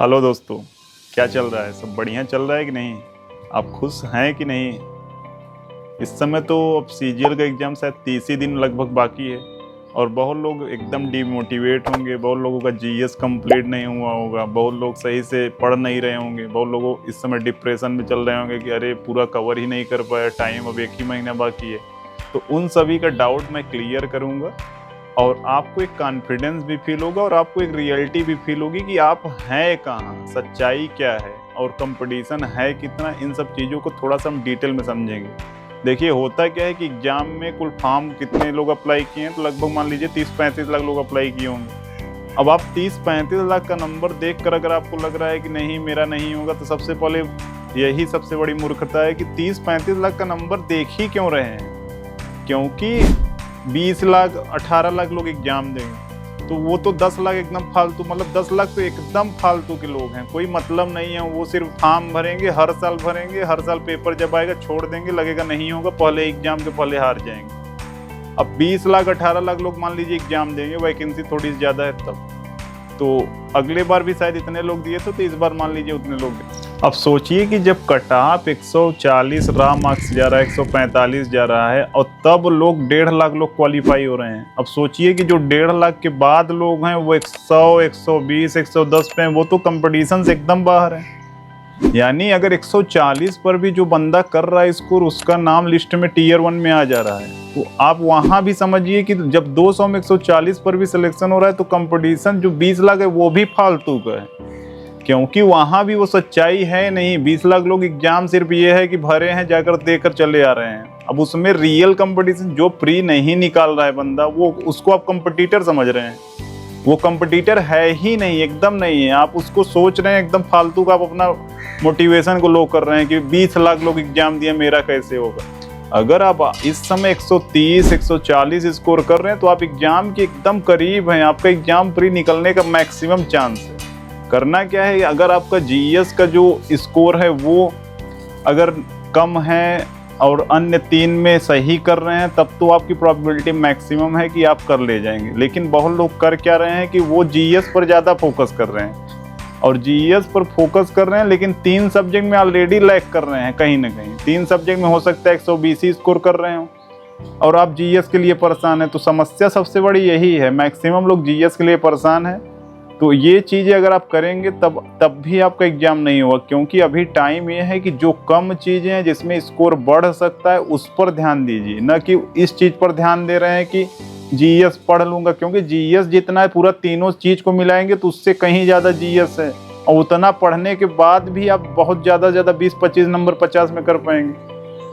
Hello दोस्तों, क्या चल रहा है? सब बढ़िया चल रहा है कि नहीं? आप खुश हैं कि नहीं? इस समय तो अब सीजीएल का एग्ज़ाम शायद 30 ही दिन लगभग बाकी है और बहुत लोग एकदम डिमोटिवेट होंगे। बहुत लोगों का जीएस कंप्लीट नहीं हुआ होगा, बहुत लोग सही से पढ़ नहीं रहे होंगे, बहुत लोग इस समय डिप्रेशन में चल रहे होंगे कि अरे पूरा कवर ही नहीं कर पाया, टाइम अब 1 ही महीना बाकी है। तो उन सभी का डाउट मैं क्लियर करूँगा और आपको एक कॉन्फिडेंस भी फील होगा और आपको एक रियलिटी भी फील होगी कि आप हैं कहाँ, सच्चाई क्या है और कंपटीशन है कितना। इन सब चीज़ों को थोड़ा सा हम डिटेल में समझेंगे। देखिए, होता क्या है कि एग्जाम में कुल फॉर्म कितने लोग अप्लाई किए हैं, तो लगभग मान लीजिए 30-35 लाख लोग अप्लाई किए होंगे। अब आप 30-35 लाख का नंबर देख कर अगर आपको लग रहा है कि नहीं मेरा नहीं होगा, तो सबसे पहले यही सबसे बड़ी मूर्खता है कि 30-35 लाख का नंबर देख ही क्यों रहे हैं। क्योंकि 20 लाख 18 लाख लोग एग्जाम देंगे तो वो तो 10 लाख एकदम फालतू, मतलब 10 लाख तो एकदम फालतू के लोग हैं, कोई मतलब नहीं है। वो सिर्फ फॉर्म भरेंगे, हर साल भरेंगे, हर साल पेपर जब आएगा छोड़ देंगे, लगेगा नहीं होगा, पहले एग्जाम के पहले हार जाएंगे। अब 20 लाख 18 लाख लोग मान लीजिए एग्जाम देंगे, वैकेंसी थोड़ी ज़्यादा है तब, तो अगले बार भी शायद इतने लोग दिए तो इस बार मान लीजिए उतने लोग दिए। अब सोचिए कि जब कट ऑफ 140 रॉ मार्क्स जा रहा है, 145 जा रहा है और तब लोग 1.5 लाख लोग क्वालिफाई हो रहे हैं। अब सोचिए कि जो 1.5 लाख के बाद लोग हैं वो 100, 120, 110 पे हैं, वो तो कंपटीशन से एकदम बाहर है। यानी अगर 140 पर भी जो बंदा कर रहा है स्कोर, उसका नाम लिस्ट में टीयर 1 में आ जा रहा है, तो आप वहां भी समझिए कि जब 200 में 140 पर भी सिलेक्शन हो रहा है तो कंपटीशन जो 20 लाख है वो भी फालतू का है। क्योंकि वहां भी वो सच्चाई है नहीं। 20 लाख लोग एग्जाम सिर्फ ये है कि भरे हैं, जाकर देकर चले आ रहे हैं। अब उसमें रियल कंपटीशन जो प्री नहीं निकाल रहा है बंदा, वो उसको आप कंपटीटर समझ रहे हैं। वो कंपटीटर है ही नहीं, एकदम नहीं है। आप उसको सोच रहे हैं एकदम फालतू का, आप अपना मोटिवेशन को लो कर रहे हैं कि 20 लाख लोग एग्जाम दिए, मेरा कैसे होगा। अगर आप इस समय 130, 140 स्कोर कर रहे हैं तो आप एग्जाम के एकदम करीब हैं। आपका एग्जाम प्री निकलने का मैक्सिमम चांस है। करना क्या है, अगर आपका जीएस का जो स्कोर है वो अगर कम है और अन्य 3 में सही कर रहे हैं, तब तो आपकी प्रोबेबिलिटी मैक्सिमम है कि आप कर ले जाएंगे। लेकिन बहुत लोग कर क्या रहे हैं कि वो जीएस पर ज़्यादा फोकस कर रहे हैं और जीएस पर फोकस कर रहे हैं, लेकिन 3 सब्जेक्ट में ऑलरेडी लैग कर रहे हैं कहीं ना कहीं। 3 सब्जेक्ट में हो सकता है 120 ही स्कोर कर रहे हो और आप जीएस के लिए परेशान है। तो समस्या सबसे बड़ी यही है, मैक्सिमम लोग जीएस के लिए परेशान है। तो ये चीज़ें अगर आप करेंगे तब भी आपका एग्जाम नहीं होगा। क्योंकि अभी टाइम ये है कि जो कम चीज़ें हैं जिसमें स्कोर बढ़ सकता है उस पर ध्यान दीजिए, न कि इस चीज़ पर ध्यान दे रहे हैं कि जीएस पढ़ लूँगा। क्योंकि जीएस जितना है पूरा तीनों चीज़ को मिलाएंगे तो उससे कहीं ज़्यादा जीएस है और उतना पढ़ने के बाद भी आप बहुत ज़्यादा 20-25 नंबर 50 में कर पाएंगे,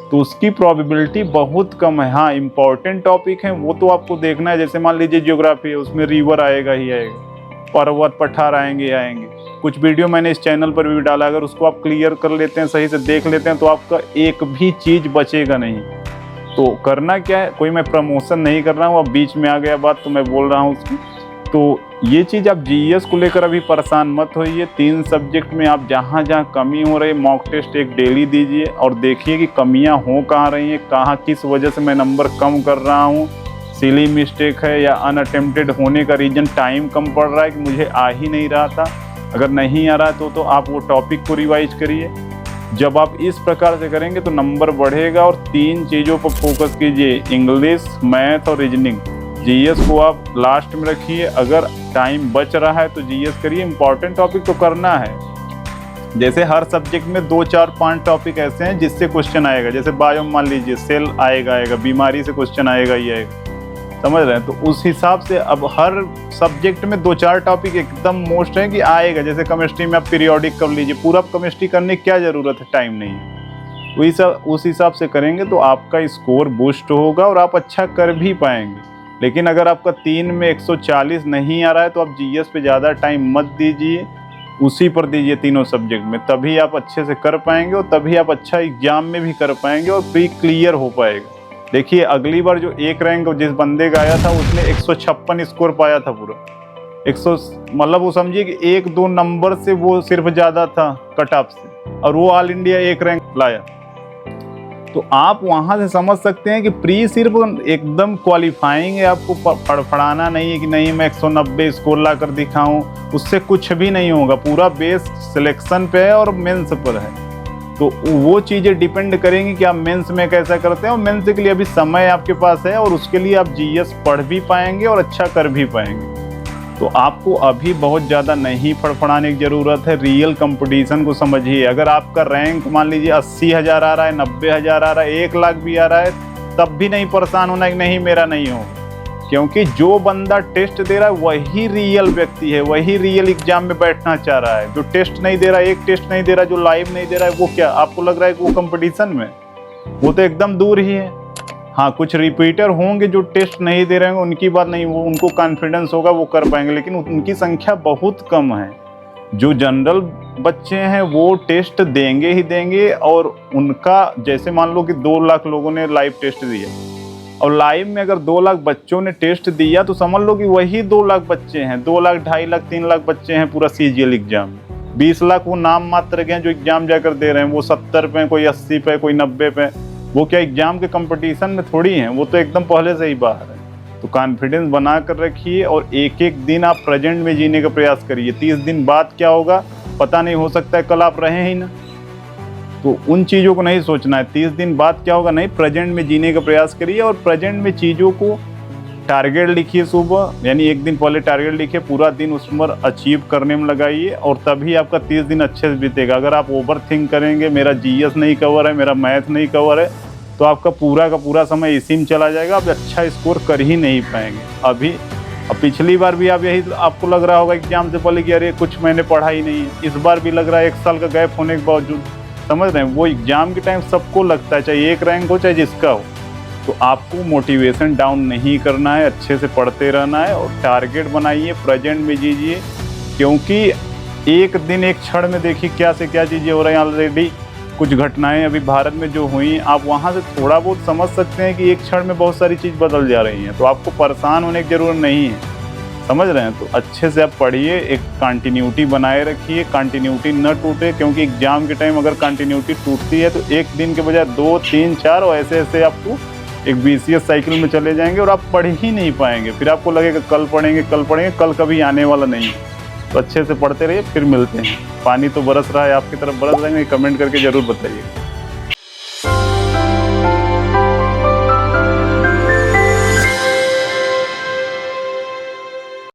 तो उसकी प्रोबेबिलिटी बहुत कम है। हाँ, इम्पॉर्टेंट टॉपिक है वो तो आपको देखना है। जैसे मान लीजिए ज्योग्राफी है, उसमें रिवर आएगा ही आएगा, पर्वत पठार आएंगे। कुछ वीडियो मैंने इस चैनल पर भी डाला, अगर उसको आप क्लियर कर लेते हैं, सही से देख लेते हैं, तो आपका एक भी चीज़ बचेगा नहीं। तो करना क्या है, कोई मैं प्रमोशन नहीं कर रहा हूँ, अब बीच में आ गया बात तो मैं बोल रहा हूँ उसकी। तो ये चीज़ आप जीएस को लेकर अभी परेशान मत होइए। 3 सब्जेक्ट में आप जहाँ जहाँ कमी हो रही है, मॉक टेस्ट एक डेली दीजिए और देखिए कि कमियाँ हो कहाँ रही हैं, कहाँ किस वजह से मैं नंबर कम कर रहा हूँ। सिली मिस्टेक है या अनअटेम्प्टेड होने का रीजन टाइम कम पड़ रहा है कि मुझे आ ही नहीं रहा था। अगर नहीं आ रहा है तो आप वो टॉपिक को रिवाइज करिए। जब आप इस प्रकार से करेंगे तो नंबर बढ़ेगा। और 3 चीज़ों पर फोकस कीजिए, इंग्लिश, मैथ और रीजनिंग। जीएस को आप लास्ट में रखिए, अगर टाइम बच रहा है तो जीएस करिए। इंपॉर्टेंट टॉपिक तो करना है। जैसे हर सब्जेक्ट में 2, 4, 5 टॉपिक ऐसे हैं जिससे क्वेश्चन आएगा। जैसे बायो मान लीजिए, सेल आएगा, बीमारी से क्वेश्चन आएगा ही आएगा, समझ रहे हैं। तो उस हिसाब से अब हर सब्जेक्ट में 2-4 टॉपिक एकदम मोस्ट है कि आएगा। जैसे केमिस्ट्री में आप पीरियोडिक कर लीजिए, पूरा केमिस्ट्री करने की क्या ज़रूरत है, टाइम नहीं है। वही सब उस हिसाब से करेंगे तो आपका स्कोर बूस्ट होगा और आप अच्छा कर भी पाएंगे। लेकिन अगर आपका 3 में 140 नहीं आ रहा है तो आप जीएस पे ज़्यादा टाइम मत दीजिए, उसी पर दीजिए तीनों सब्जेक्ट में। तभी आप अच्छे से कर पाएंगे और तभी आप अच्छा एग्जाम में भी कर पाएंगे और प्री क्लियर हो पाएगा। देखिए, अगली बार जो 1 रैंक जिस बंदे का आया था उसने 156 स्कोर पाया था पूरा। 100 मतलब वो समझिए कि 1-2 नंबर से वो सिर्फ ज़्यादा था कट ऑफ से, और वो ऑल इंडिया 1 रैंक लाया। तो आप वहाँ से समझ सकते हैं कि प्री सिर्फ एकदम क्वालिफाइंग है, आपको फड़फड़ाना नहीं है कि नहीं मैं 190 स्कोर ला कर दिखाऊँ, उससे कुछ भी नहीं होगा। पूरा बेस सिलेक्शन पे है और मेंस पर है। तो वो चीज़ें डिपेंड करेंगी कि आप मेंस में कैसा करते हैं, और मेंस के लिए अभी समय आपके पास है और उसके लिए आप जीएस पढ़ भी पाएंगे और अच्छा कर भी पाएंगे। तो आपको अभी बहुत ज़्यादा नहीं फड़फड़ाने की ज़रूरत है, रियल कंपटीशन को समझिए। अगर आपका रैंक मान लीजिए 80,000 आ रहा है, 90,000 आ रहा है, 1 लाख भी आ रहा है, तब भी नहीं परेशान होना कि नहीं मेरा नहीं हो, क्योंकि जो बंदा टेस्ट दे रहा है वही रियल व्यक्ति है, वही रियल एग्जाम में बैठना चाह रहा है। जो टेस्ट नहीं दे रहा, एक टेस्ट नहीं दे रहा, जो लाइव नहीं दे रहा है, वो क्या आपको लग रहा है कि वो कंपटीशन में, वो तो एकदम दूर ही है। हाँ, कुछ रिपीटर होंगे जो टेस्ट नहीं दे रहे हैं, उनकी बात नहीं, वो उनको कॉन्फिडेंस होगा वो कर पाएंगे, लेकिन उनकी संख्या बहुत कम है। जो जनरल बच्चे हैं वो टेस्ट देंगे ही देंगे, और उनका जैसे मान लो कि 2 लाख लोगों ने लाइव टेस्ट दिया, और लाइव में अगर 2 लाख बच्चों ने टेस्ट दिया तो समझ लो कि वही 2 लाख बच्चे हैं, 2 लाख, 2.5 लाख, 3 लाख बच्चे हैं पूरा सीजीएल एग्जाम। 20 लाख वो नाम मात्र के हैं जो एग्जाम जाकर दे रहे हैं, वो 70 पे, कोई 80 पे, कोई 90 पे, वो क्या एग्जाम के कंपटीशन में थोड़ी हैं, वो तो एकदम पहले से ही बाहर है। तो कॉन्फिडेंस बना कर रखिए और एक एक दिन आप प्रेजेंट में जीने का प्रयास करिए। 30 दिन बाद क्या होगा पता नहीं, हो सकता है कल आप रहें ही ना, तो उन चीज़ों को नहीं सोचना है। 30 दिन बाद क्या होगा, नहीं, प्रेजेंट में जीने का प्रयास करिए और प्रेजेंट में चीज़ों को टारगेट लिखिए सुबह, यानी एक दिन पहले टारगेट लिखिए, पूरा दिन उस पर अचीव करने में लगाइए, और तभी आपका 30 दिन अच्छे से बीतेगा। अगर आप ओवर थिंक करेंगे, मेरा जीएस नहीं कवर है, मेरा मैथ नहीं कवर है, तो आपका पूरा का पूरा समय इसी में चला जाएगा, आप अच्छा स्कोर कर ही नहीं पाएंगे। अभी अब पिछली बार भी आप यही आपको लग रहा होगा एग्जाम से पहले कि अरे कुछ मैंने पढ़ा ही नहीं है, इस बार भी लग रहा है 1 साल का गैप होने के बावजूद। समझ रहे हैं, वो एग्जाम के टाइम सबको लगता है, चाहे 1 रैंक हो चाहे जिसका हो। तो आपको मोटिवेशन डाउन नहीं करना है, अच्छे से पढ़ते रहना है और टारगेट बनाइए, प्रेजेंट में जीजिए, क्योंकि एक दिन एक क्षण में देखिए क्या से क्या चीज़ें हो रही हैं। ऑलरेडी कुछ घटनाएं अभी भारत में जो हुई, आप वहाँ से थोड़ा बहुत समझ सकते हैं कि एक क्षण में बहुत सारी चीज़ बदल जा रही हैं। तो आपको परेशान होने की ज़रूरत नहीं है, समझ रहे हैं। तो अच्छे से आप पढ़िए, एक कंटिन्यूटी बनाए रखिए, कंटिन्यूटी न टूटे, क्योंकि एग्जाम के टाइम अगर कंटिन्यूटी टूटती है तो एक दिन के बजाय 2, 3, 4 और ऐसे ऐसे आपको एक बीसीएस साइकिल में चले जाएंगे और आप पढ़ ही नहीं पाएंगे। फिर आपको लगेगा कल पढ़ेंगे, कल पढ़ेंगे, कल कभी आने वाला नहीं है। तो अच्छे से पढ़ते रहिए, फिर मिलते हैं। पानी तो बरस रहा है, आपकी तरफ बरस रहे हैं, कमेंट करके ज़रूर बताइए।